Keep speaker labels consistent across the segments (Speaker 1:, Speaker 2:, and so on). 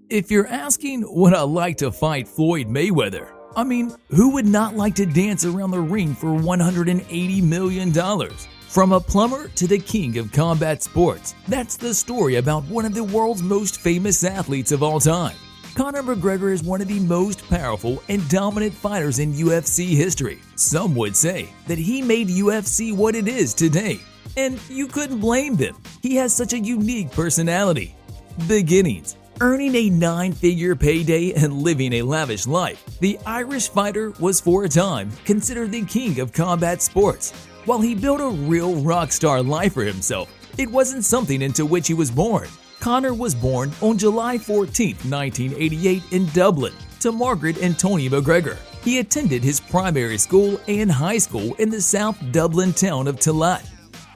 Speaker 1: If you're asking would I like to fight Floyd Mayweather, I mean, who would not like to dance around the ring for $180 million? From a plumber to the king of combat sports, that's the story about one of the world's most famous athletes of all time. Conor McGregor is one of the most powerful and dominant fighters in UFC history. Some would say that he made UFC what it is today, and you couldn't blame them. He has such a unique personality. Beginnings. Earning a 9-figure payday and living a lavish life, the Irish fighter was for a time considered the king of combat sports. While he built a real rock star life for himself, it wasn't something into which he was born. Conor was born on July 14, 1988 in Dublin to Margaret and Tony McGregor. He attended his primary school and high school in the South Dublin town of Tallaght.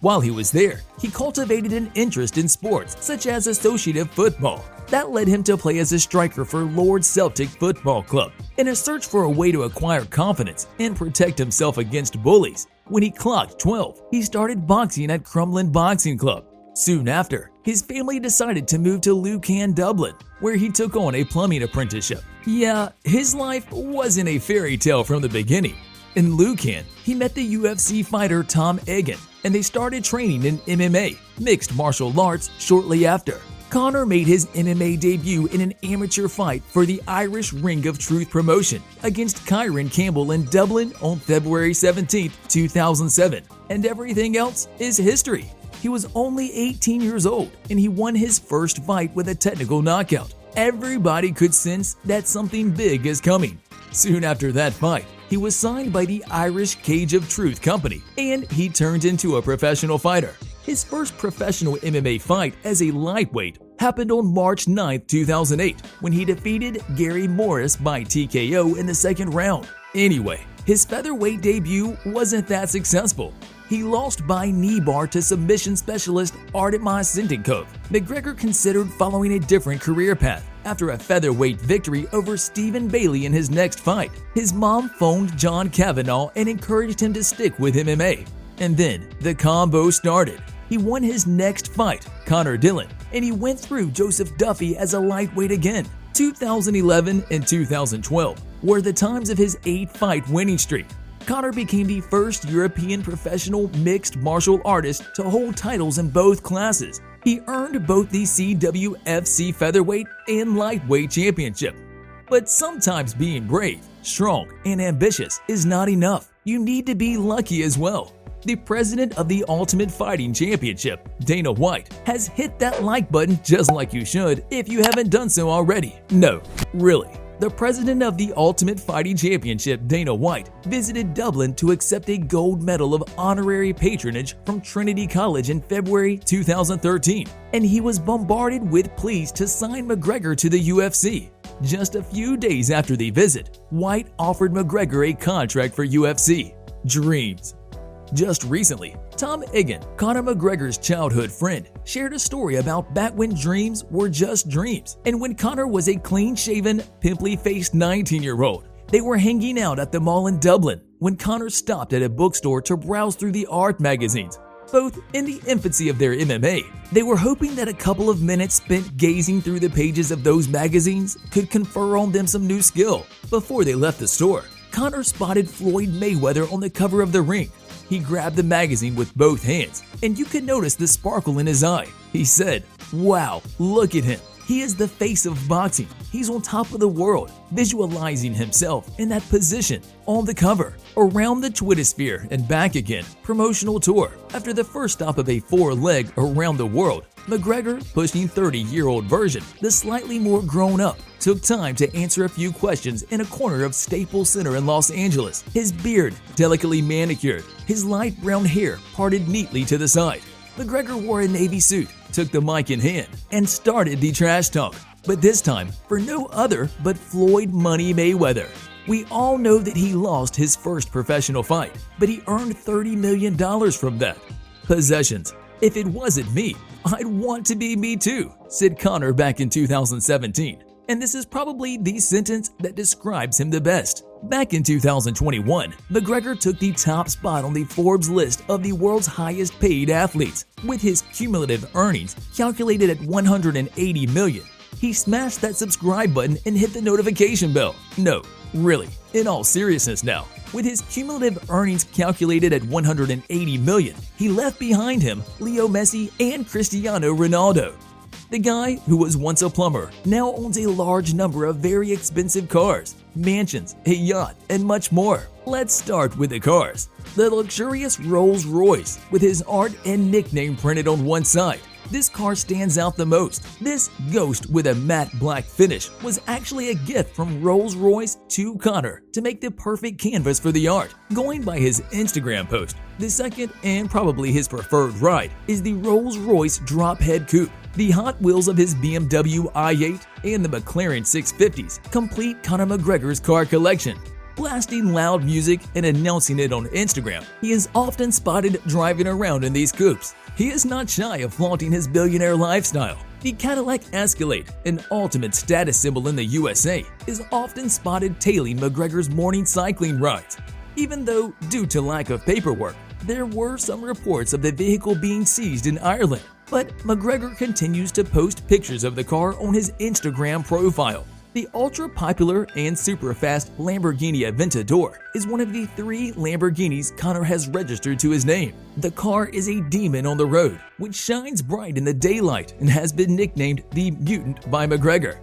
Speaker 1: While he was there, he cultivated an interest in sports such as associative football. That led him to play as a striker for Lord Celtic Football Club in a search for a way to acquire confidence and protect himself against bullies. When he clocked 12, he started boxing at Crumlin Boxing Club. Soon after, his family decided to move to Lucan, Dublin, where he took on a plumbing apprenticeship. Yeah, his life wasn't a fairy tale from the beginning. In Lucan, he met the UFC fighter Tom Egan, and they started training in MMA, mixed martial arts, shortly after. Conor made his MMA debut in an amateur fight for the Irish Ring of Truth promotion against Kyron Campbell in Dublin on February 17, 2007, and everything else is history. He was only 18 years old, and he won his first fight with a technical knockout. Everybody could sense that something big is coming. Soon after that fight, he was signed by the Irish Cage of Truth company, and he turned into a professional fighter. His first professional MMA fight as a lightweight happened on March 9, 2008, when he defeated Gary Morris by TKO in the second round. Anyway, his featherweight debut wasn't that successful. He lost by knee bar to submission specialist Artemis Sintikov. McGregor considered following a different career path after a featherweight victory over Stephen Bailey in his next fight. His mom phoned John Kavanagh and encouraged him to stick with MMA. And then the combo started. He won his next fight, Conor Dillon, and he went through Joseph Duffy as a lightweight again. 2011 and 2012 were the times of his 8-fight winning streak. Conor became the first European professional mixed martial artist to hold titles in both classes. He earned both the CWFC featherweight and lightweight championship. But sometimes being brave, strong, and ambitious is not enough. You need to be lucky as well. The president of the Ultimate Fighting Championship, Dana White, has hit that like button just like you should if you haven't done so already. No, really. The president of the Ultimate Fighting Championship, Dana White, visited Dublin to accept a gold medal of honorary patronage from Trinity College in February 2013, and he was bombarded with pleas to sign McGregor to the UFC. Just a few days after the visit, White offered McGregor a contract for UFC. Dreams. Just recently, Tom Egan, Conor McGregor's childhood friend, shared a story about back when dreams were just dreams, and when Conor was a clean-shaven, pimply-faced 19-year-old. They were hanging out at the mall in Dublin when Conor stopped at a bookstore to browse through the art magazines. Both in the infancy of their MMA, they were hoping that a couple of minutes spent gazing through the pages of those magazines could confer on them some new skill. Before they left the store, Conor spotted Floyd Mayweather on the cover of the ring. He grabbed the magazine with both hands, and you could notice the sparkle in his eye. He said, "Wow, look at him. He is the face of boxing. He's on top of the world," visualizing himself in that position on the cover. Around the Twittersphere and back again, promotional tour. After the first stop of a 4-leg around the world, McGregor, pushing 30-year-old version, the slightly more grown-up, took time to answer a few questions in a corner of Staples Center in Los Angeles. His beard delicately manicured, his light brown hair parted neatly to the side. McGregor wore a navy suit, took the mic in hand, and started the trash talk. But this time, for no other but Floyd Money Mayweather. We all know that he lost his first professional fight, but he earned $30 million from that. Possessions. "If it wasn't me, I'd want to be me too," said Conor back in 2017. And this is probably the sentence that describes him the best. Back in 2021, McGregor took the top spot on the Forbes list of the world's highest paid athletes. With his cumulative earnings calculated at $180 million, he smashed that subscribe button and hit the notification bell. No, really, in all seriousness now, with his cumulative earnings calculated at 180 million, he left behind him Leo Messi and Cristiano Ronaldo. The guy who was once a plumber now owns a large number of very expensive cars, mansions, a yacht, and much more. Let's start with the cars. The luxurious Rolls-Royce with his art and nickname printed on one side. This car stands out the most. This Ghost with a matte black finish was actually a gift from Rolls-Royce to Connor to make the perfect canvas for the art. Going by his Instagram post, the second and probably his preferred ride is the Rolls-Royce Drophead Coupe. The Hot Wheels of his BMW i8 and the McLaren 650s complete Conor McGregor's car collection. Blasting loud music and announcing it on Instagram, he is often spotted driving around in these coupes. He is not shy of flaunting his billionaire lifestyle. The Cadillac Escalade, an ultimate status symbol in the USA, is often spotted tailing McGregor's morning cycling rides. Even though, due to lack of paperwork, there were some reports of the vehicle being seized in Ireland, but McGregor continues to post pictures of the car on his Instagram profile. The ultra-popular and super-fast Lamborghini Aventador is one of the 3 Lamborghinis Conor has registered to his name. The car is a demon on the road, which shines bright in the daylight and has been nicknamed the Mutant by McGregor.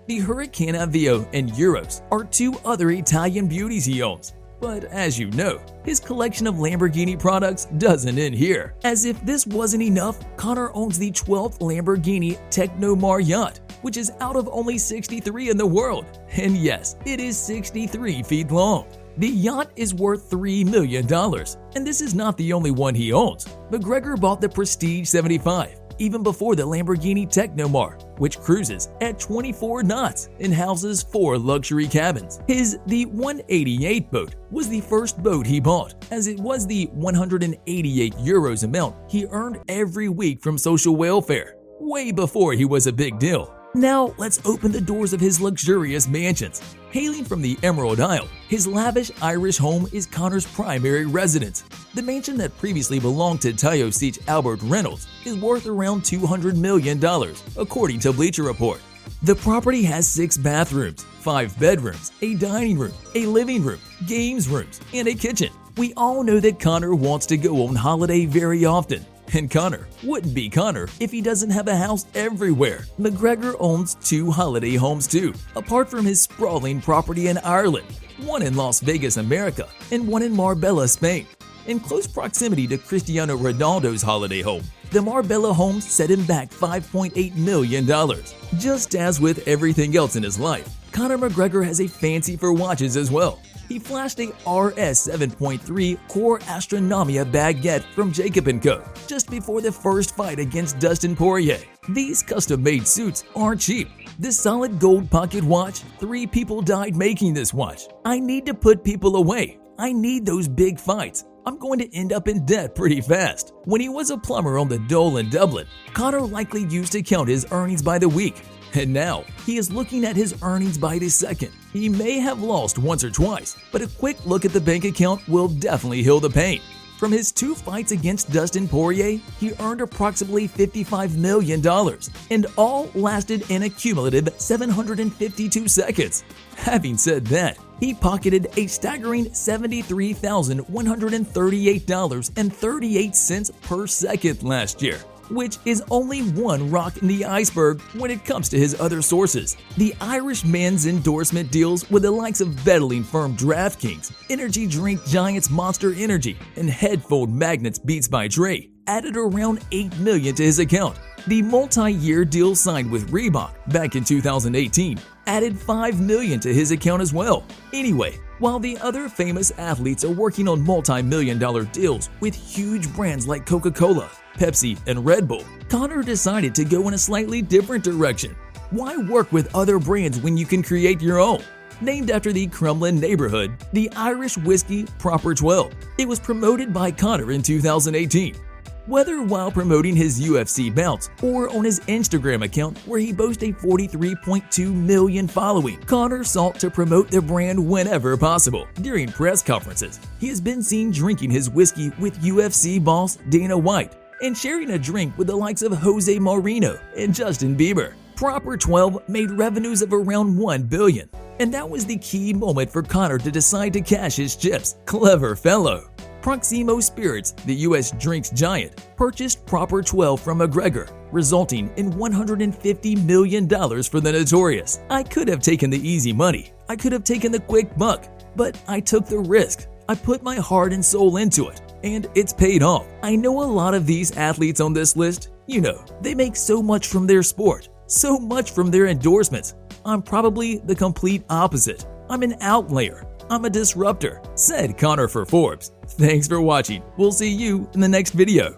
Speaker 1: The Hurricane Aveo and Euros are 2 other Italian beauties he owns. But as you know, his collection of Lamborghini products doesn't end here. As if this wasn't enough, Conor owns the 12th Lamborghini Technomar yacht, which is out of only 63 in the world. And yes, it is 63 feet long. The yacht is worth $3 million, and this is not the only one he owns. McGregor bought the Prestige 75 even before the Lamborghini Technomar, which cruises at 24 knots and houses 4 luxury cabins. The 188 boat was the first boat he bought, as it was the 188 euros amount he earned every week from social welfare, way before he was a big deal. Now let's open the doors of his luxurious mansions. Hailing from the Emerald Isle, his lavish Irish home is Conor's primary residence. The mansion that previously belonged to Tayo Siege Albert Reynolds is worth around $200 million, according to Bleacher Report. The property has 6 bathrooms, 5 bedrooms, a dining room, a living room, games rooms, and a kitchen. We all know that Conor wants to go on holiday very often. And Conor wouldn't be Conor if he doesn't have a house everywhere. McGregor owns 2 holiday homes too, apart from his sprawling property in Ireland, one in Las Vegas, America, and one in Marbella, Spain. In close proximity to Cristiano Ronaldo's holiday home, the Marbella homes set him back $5.8 million. Just as with everything else in his life, Conor McGregor has a fancy for watches as well. He flashed a RS 7.3 Core Astronomia baguette from Jacob & Co. just before the first fight against Dustin Poirier. These custom-made suits aren't cheap. This solid gold pocket watch, 3 people died making this watch. I need to put people away. I need those big fights. I'm going to end up in debt pretty fast. When he was a plumber on the Dole in Dublin, Conor likely used to count his earnings by the week. And now, he is looking at his earnings by the second. He may have lost once or twice, but a quick look at the bank account will definitely heal the pain. From his 2 fights against Dustin Poirier, he earned approximately $55 million, and all lasted an accumulative 752 seconds. Having said that, he pocketed a staggering $73,138.38 per second last year, which is only one rock in the iceberg when it comes to his other sources. The Irishman's endorsement deals with the likes of betting firm DraftKings, energy drink giants Monster Energy, and headphone magnets Beats by Dre added around $8 million to his account. The multi-year deal signed with Reebok back in 2018 added $5 million to his account as well. Anyway, while the other famous athletes are working on multi-million-dollar deals with huge brands like Coca-Cola, Pepsi, and Red Bull, Conor decided to go in a slightly different direction. Why work with other brands when you can create your own? Named after the Crumlin neighborhood, the Irish whiskey Proper 12. It was promoted by Conor in 2018. Whether while promoting his UFC bouts or on his Instagram account where he boasts a 43.2 million following, Conor sought to promote the brand whenever possible. During press conferences, he has been seen drinking his whiskey with UFC boss Dana White and sharing a drink with the likes of Jose Mourinho and Justin Bieber. Proper 12 made revenues of around $1 billion. And that was the key moment for Conor to decide to cash his chips. Clever fellow. Proximo Spirits, the US drinks giant, purchased Proper 12 from McGregor, resulting in $150 million for the Notorious. I could have taken the easy money. I could have taken the quick buck, but I took the risk. I put my heart and soul into it, and it's paid off. I know a lot of these athletes on this list. They make so much from their sport, so much from their endorsements. I'm probably the complete opposite. I'm an outlier. I'm a disruptor, said Conor for Forbes. Thanks for watching. We'll see you in the next video.